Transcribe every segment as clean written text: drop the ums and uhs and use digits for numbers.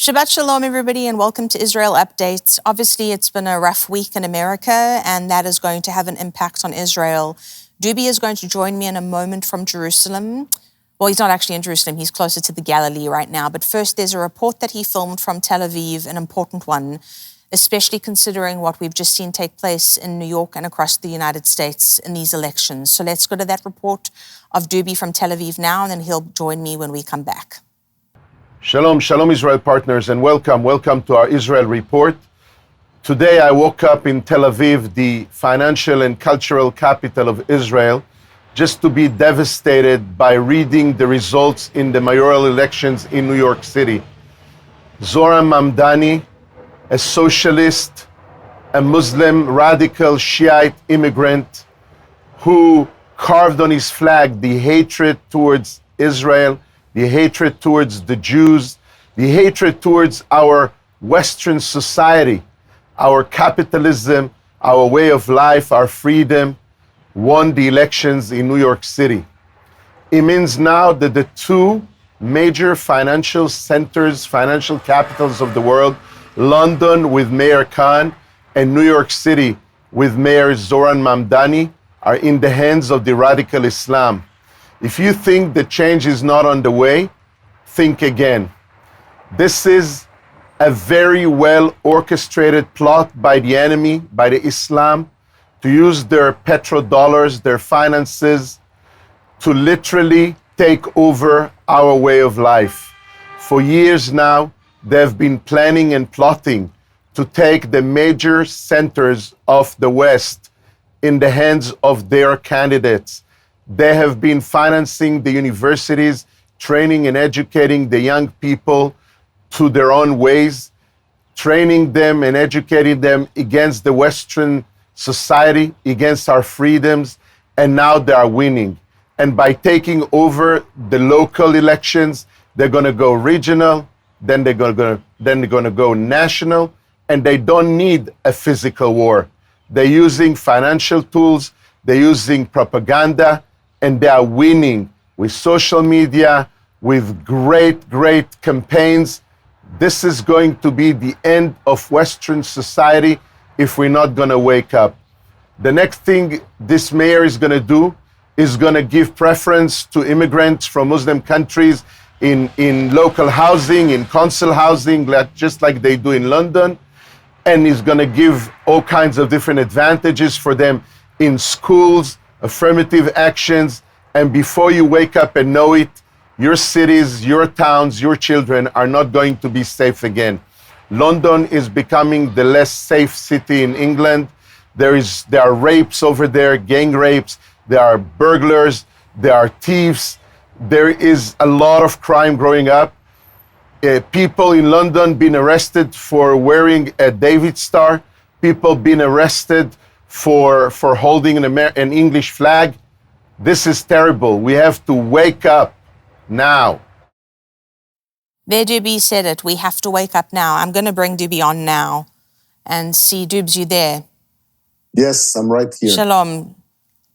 Shabbat Shalom, everybody, and welcome to Israel Updates. Obviously, it's been a rough week in America, and that is going to have an impact on Israel. Doobie is going to join me in a moment from Jerusalem. Well, he's not actually in Jerusalem. He's closer to the Galilee right now. But first, there's a report that he filmed from Tel Aviv, an important one, especially considering what we've just seen take place in New York and across the United States in these elections. So let's go to that report of Doobie from Tel Aviv now, and then he'll join me when we come back. Shalom, shalom Israel partners, and welcome to our Israel report. Today I woke up in Tel Aviv, the financial and cultural capital of Israel, just to be devastated by reading the results in the mayoral elections in New York City. Zohran Mamdani, a socialist, a Muslim radical Shiite immigrant who carved on his flag the hatred towards Israel, the hatred towards the Jews, the hatred towards our Western society, our capitalism, our way of life, our freedom, won the elections in New York City. It means now that the two major financial centers, financial capitals of the world, London with Mayor Khan and New York City with Mayor Zohran Mamdani, are in the hands of the radical Islam. If you think the change is not on the way, think again. This is a very well orchestrated plot by the enemy, by the Islam, to use their petrodollars, their finances, to literally take over our way of life. For years now, they've been planning and plotting to take the major centers of the West in the hands of their candidates. They have been financing the universities, training and educating the young people to their own ways, training them and educating them against the Western society, against our freedoms, and now they are winning. And by taking over the local elections, they're going to go regional, then they're going to go national, and they don't need a physical war. They're using financial tools, they're using propaganda, and they are winning with social media, with great campaigns. This is going to be the end of Western society if we're not going to wake up. The next thing this mayor is going to do is going to give preference to immigrants from Muslim countries in local housing, in council housing, just like they do in London. And he's going to give all kinds of different advantages for them in schools, affirmative actions, and before you wake up and know it, your cities, your towns, your children are not going to be safe again. London is becoming the less safe city in England. There are rapes over there, gang rapes, there are burglars, there are thieves. There is a lot of crime growing up. People in London being arrested for wearing a David Star, people being arrested for holding an English flag. This is terrible. We have to wake up now. There, Doobie said it. We have to wake up now. I'm going to bring Doobie on now and see, Doobs, you there? Yes, I'm right here. Shalom.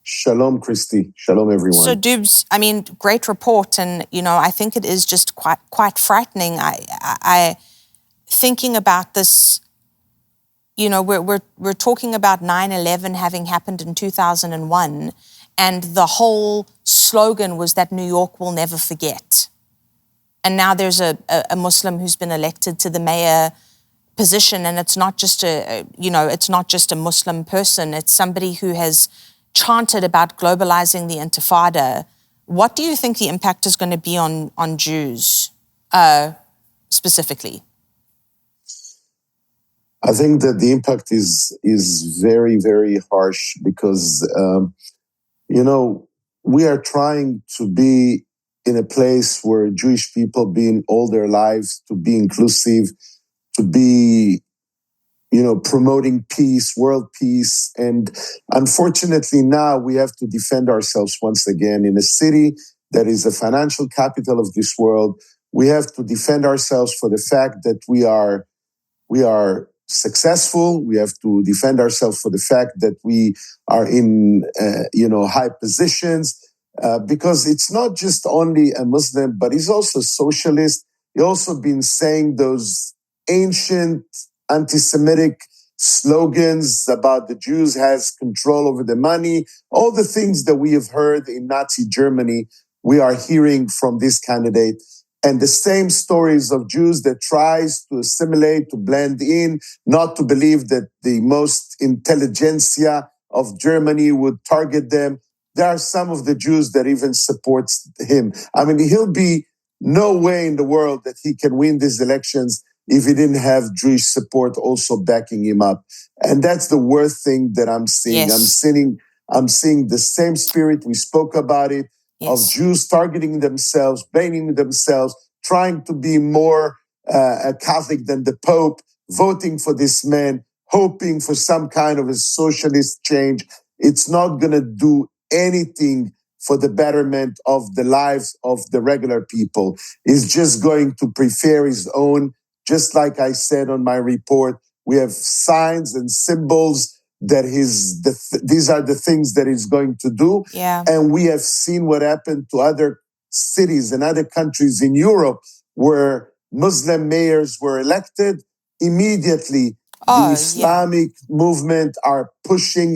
Shalom, Christie. Shalom, everyone. So, Doobs, I mean, great report, and I think it is just quite frightening. I thinking about this. We're talking about 9/11 having happened in 2001, and the whole slogan was that New York will never forget. And now there's a Muslim who's been elected to the mayor position, and it's not just a Muslim person. It's somebody who has chanted about globalizing the Intifada. What do you think the impact is going to be on Jews specifically? I think that the impact is very, very harsh because, we are trying to be in a place where Jewish people being all their lives, to be inclusive, to be promoting peace, world peace. And unfortunately now we have to defend ourselves once again in a city that is the financial capital of this world. We have to defend ourselves for the fact that we are successful. We have to defend ourselves for the fact that we are in, high positions, because it's not just only a Muslim, but he's also a socialist. He also been saying those ancient anti-Semitic slogans about the Jews has control over the money. All the things that we have heard in Nazi Germany, we are hearing from this candidate. And the same stories of Jews that tries to assimilate, to blend in, not to believe that the most intelligentsia of Germany would target them. There are some of the Jews that even supports him. I mean, he'll be no way in the world that he can win these elections if he didn't have Jewish support also backing him up. And that's the worst thing that I'm seeing. Yes. I'm seeing the same spirit. We spoke about it, Yes. of Jews targeting themselves, blaming themselves, trying to be more a Catholic than the Pope, voting for this man, hoping for some kind of a socialist change. It's not going to do anything for the betterment of the lives of the regular people. He's just going to prefer his own. Just like I said on my report, we have signs and symbols that these are the things that he's going to do. Yeah. And we have seen what happened to other cities and other countries in Europe where Muslim mayors were elected. Immediately, the Islamic movement are pushing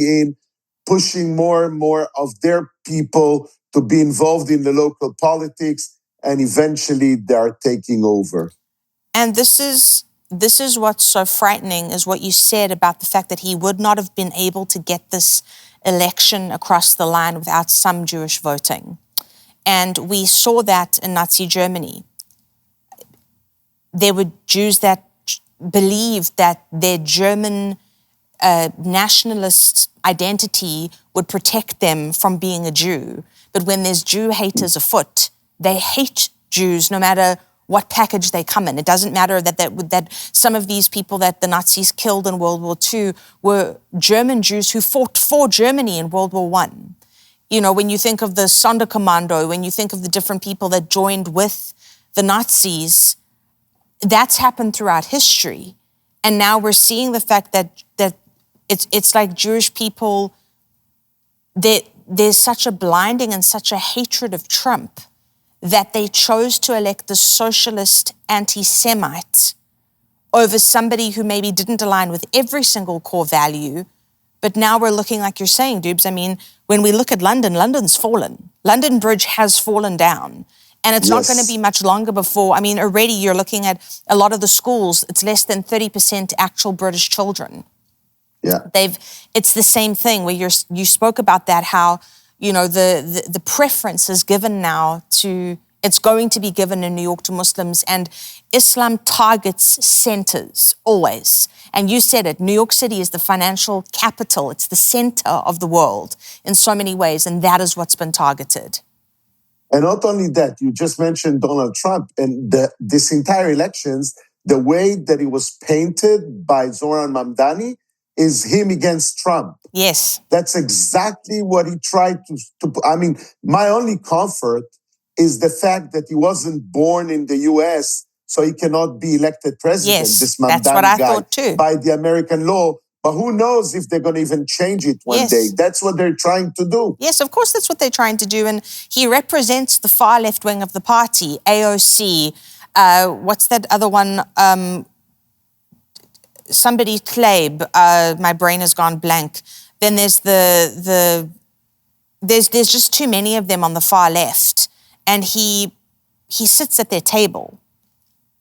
more and more of their people to be involved in the local politics, and eventually they are taking over. And this is what's so frightening, is what you said about the fact that he would not have been able to get this election across the line without some Jewish voting. And we saw that in Nazi Germany. There were Jews that believed that their German nationalist identity would protect them from being a Jew. But when there's Jew haters afoot, they hate Jews no matter what package they come in. It doesn't matter that some of these people that the Nazis killed in World War II were German Jews who fought for Germany in World War I. You know, when you think of the Sonderkommando, when you think of the different people that joined with the Nazis, that's happened throughout history. And now we're seeing the fact that it's like Jewish people, there's such a blinding and such a hatred of Trump that they chose to elect the socialist anti-Semite over somebody who maybe didn't align with every single core value. But now we're looking, like you're saying, Doobs, I mean, when we look at London, London's fallen. London Bridge has fallen down. And it's not going to be much longer before, I mean, already you're looking at a lot of the schools, it's less than 30% actual British children. Yeah. It's the same thing where you spoke about that, how, you know, the preference is given now it's going to be given in New York to Muslims, and Islam targets centers always. And you said it, New York City is the financial capital. It's the center of the world in so many ways, and that is what's been targeted. And not only that, you just mentioned Donald Trump, and this entire elections, the way that it was painted by Zoran Mamdani is him against Trump. Yes. That's exactly what he tried to I mean, my only comfort is the fact that he wasn't born in the US, so he cannot be elected president. Yes, this Mamdani that's what I guy, thought too. By the American law. But who knows if they're going to even change it one day. That's what they're trying to do. Yes, of course that's what they're trying to do. And he represents the far left wing of the party, AOC. What's that other one? Somebody, Tlaib. My brain has gone blank. Then there's there's just too many of them on the far left. And he sits at their table.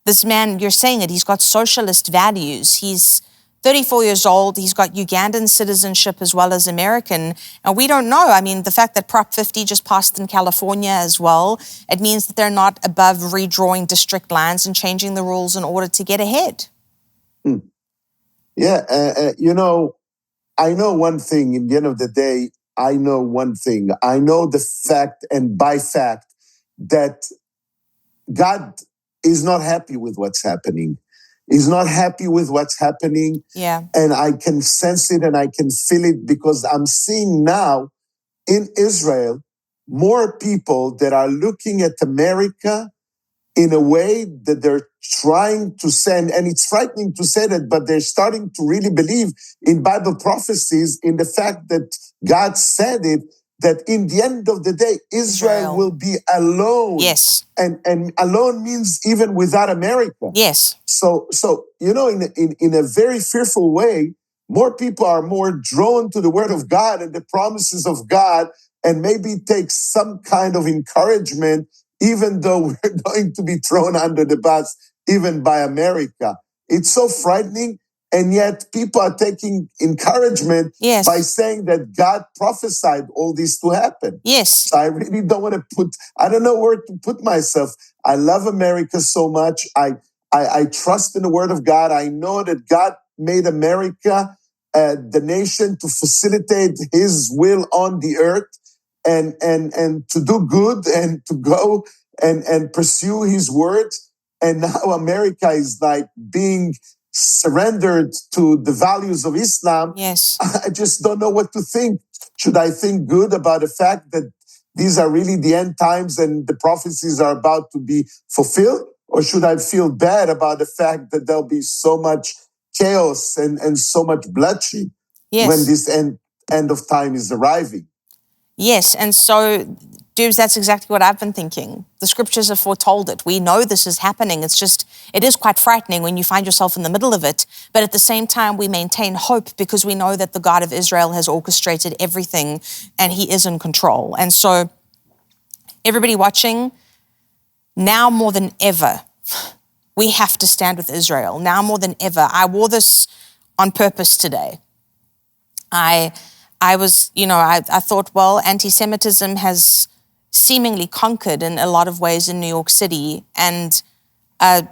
This man, you're saying it, he's got socialist values. He's 34 years old. He's got Ugandan citizenship as well as American. And we don't know. I mean, the fact that Prop 50 just passed in California as well, it means that they're not above redrawing district lines and changing the rules in order to get ahead. Yeah, you know, I know one thing. In the end of the day, I know one thing. I know the fact, and by fact, that God is not happy with what's happening. He's not happy with what's happening. Yeah. And I can sense it and I can feel it, because I'm seeing now in Israel more people that are looking at America in a way that they're trying to send, and it's frightening to say that, but they're starting to really believe in Bible prophecies, in the fact that God said it, that in the end of the day, Israel will be alone. Yes. And alone means even without America. Yes. So in a very fearful way, more people are more drawn to the word of God and the promises of God, and maybe take some kind of encouragement, even though we're going to be thrown under the bus, even by America. It's so frightening. And yet people are taking encouragement by saying that God prophesied all this to happen. Yes. So I really don't want to I don't know where to put myself. I love America so much. I trust in the word of God. I know that God made America the nation to facilitate his will on the earth and to do good and to go and pursue his word. And now America is like being surrendered to the values of Islam. Yes. I just don't know what to think. Should I think good about the fact that these are really the end times and the prophecies are about to be fulfilled? Or should I feel bad about the fact that there'll be so much chaos and so much bloodshed when this end of time is arriving? Yes, and so, Doobs, that's exactly what I've been thinking. The scriptures have foretold it. We know this is happening. It is quite frightening when you find yourself in the middle of it. But at the same time, we maintain hope because we know that the God of Israel has orchestrated everything and he is in control. And so, everybody watching, now more than ever, we have to stand with Israel. Now more than ever. I wore this on purpose today. I thought, well, anti-Semitism has seemingly conquered in a lot of ways in New York City. And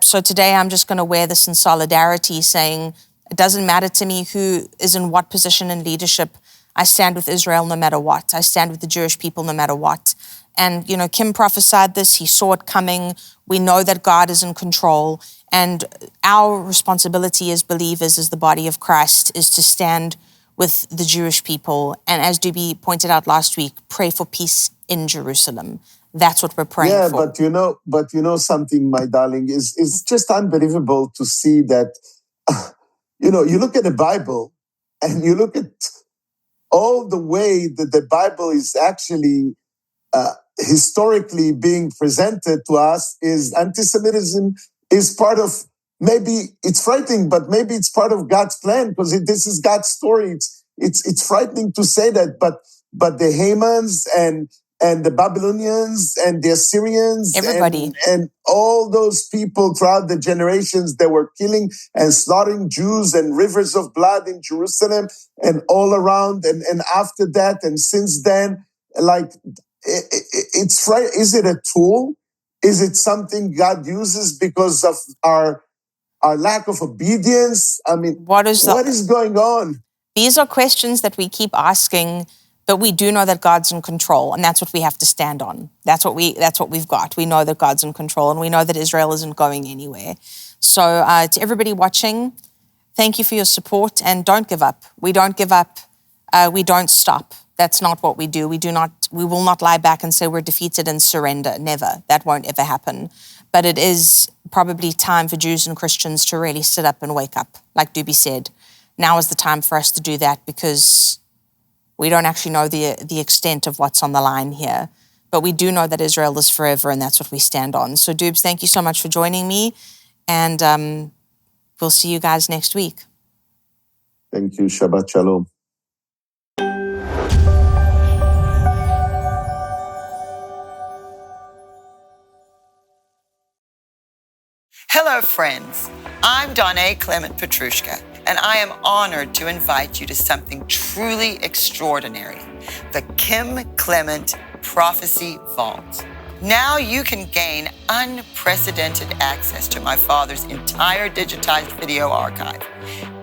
so today I'm just going to wear this in solidarity, saying it doesn't matter to me who is in what position in leadership. I stand with Israel no matter what. I stand with the Jewish people no matter what. And, Kim prophesied this. He saw it coming. We know that God is in control. And our responsibility as believers, as the body of Christ, is to stand with the Jewish people. And as Doobie pointed out last week, pray for peace in Jerusalem. That's what we're praying for. But you know something, my darling, is just unbelievable to see that, you look at the Bible and you look at all the way that the Bible is actually historically being presented to us. Is anti-Semitism is part of, maybe it's frightening, but maybe it's part of God's plan, because this is God's story. It's frightening to say that, but the Hamans and the Babylonians and the Assyrians, everybody, and all those people throughout the generations that were killing and slaughtering Jews, and rivers of blood in Jerusalem and all around, and after that and since then, like, it's right. Is it a tool? Is it something God uses because of our lack of obedience? I mean, what is going on? These are questions that we keep asking, but we do know that God's in control, and that's what we have to stand on. That's what we've got. We know that God's in control, and we know that Israel isn't going anywhere. So to everybody watching, thank you for your support, and don't give up. We don't give up. We don't stop. That's not what we do. We will not lie back and say we're defeated and surrender. Never. That won't ever happen. But it is probably time for Jews and Christians to really sit up and wake up. Like Doobie said, now is the time for us to do that, because we don't actually know the extent of what's on the line here. But we do know that Israel is forever, and that's what we stand on. So Doobs, thank you so much for joining me. And we'll see you guys next week. Thank you. Shabbat Shalom. Hello, friends. I'm Clement Petrushka, and I am honored to invite you to something truly extraordinary, the Kim Clement Prophecy Vault. Now you can gain unprecedented access to my father's entire digitized video archive.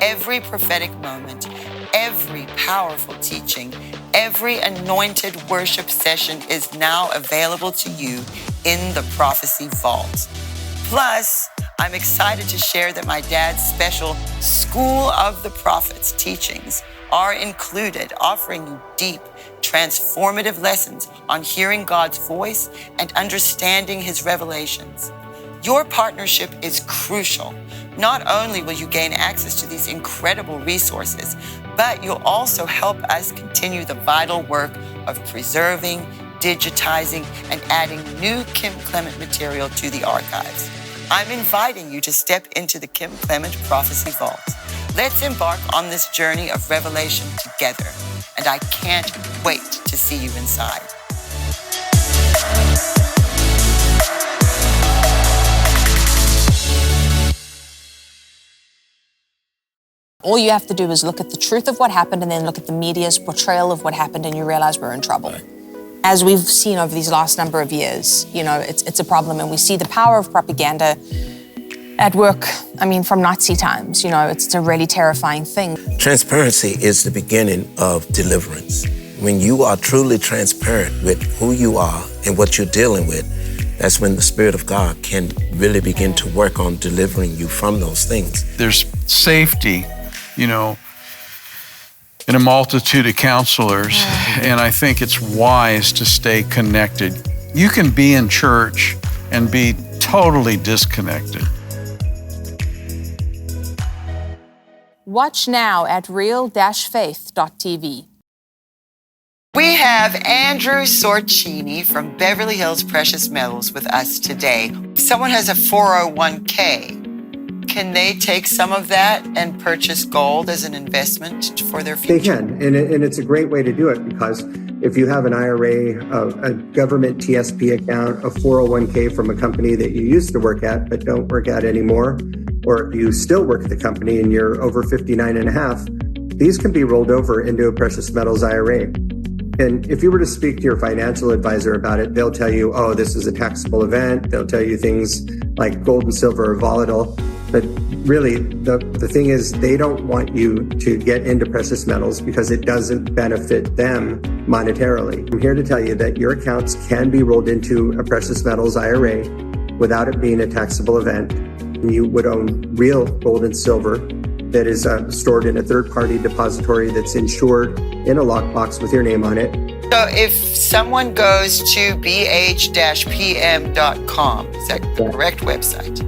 Every prophetic moment, every powerful teaching, every anointed worship session is now available to you in the Prophecy Vault. Plus, I'm excited to share that my dad's special School of the Prophets teachings are included, offering you deep, transformative lessons on hearing God's voice and understanding his revelations. Your partnership is crucial. Not only will you gain access to these incredible resources, but you'll also help us continue the vital work of preserving, digitizing, and adding new Kim Clement material to the archives. I'm inviting you to step into the Kim Clement Prophecy Vault. Let's embark on this journey of revelation together, and I can't wait to see you inside. All you have to do is look at the truth of what happened and then look at the media's portrayal of what happened, and you realize we're in trouble. As we've seen over these last number of years, it's a problem, and we see the power of propaganda at work, from Nazi times. It's a really terrifying thing. Transparency is the beginning of deliverance. When you are truly transparent with who you are and what you're dealing with, that's when the Spirit of God can really begin to work on delivering you from those things. There's safety, in a multitude of counselors, and I think it's wise to stay connected. You can be in church and be totally disconnected. Watch now at real-faith.tv. We have Andrew Sorcini from Beverly Hills Precious Metals with us today. If someone has a 401k, can they take some of that and purchase gold as an investment for their future? They can, and it's a great way to do it, because if you have an IRA, a government TSP account, a 401k from a company that you used to work at but don't work at anymore, or if you still work at the company and you're over 59 and a half, these can be rolled over into a precious metals IRA. And if you were to speak to your financial advisor about it, they'll tell you, oh, this is a taxable event. They'll tell you things like gold and silver are volatile. But really, the thing is, they don't want you to get into precious metals because it doesn't benefit them monetarily. I'm here to tell you that your accounts can be rolled into a precious metals IRA without it being a taxable event. And you would own real gold and silver that is stored in a third-party depository that's insured in a lockbox with your name on it. So if someone goes to bh-pm.com, is that the correct website?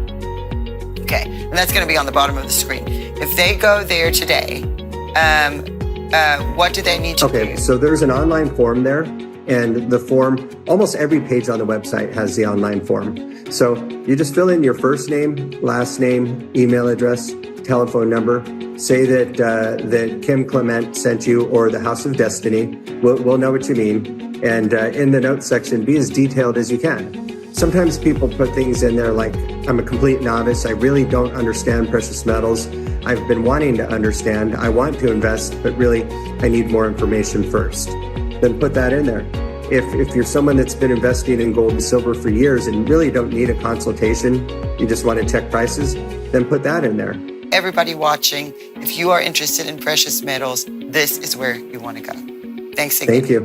Okay, and that's going to be on the bottom of the screen. If they go there today, what do they need to do? Okay, so there's an online form there, and the form, almost every page on the website has the online form. So you just fill in your first name, last name, email address, telephone number, say that Kim Clement sent you, or the House of Destiny. We'll know what you mean. And in the notes section, be as detailed as you can. Sometimes people put things in there like, I'm a complete novice. I really don't understand precious metals. I've been wanting to understand. I want to invest, but really I need more information first. Then put that in there. If you're someone that's been investing in gold and silver for years and really don't need a consultation, you just want to check prices, then put that in there. Everybody watching, if you are interested in precious metals, this is where you want to go. Thanks again. Thank you.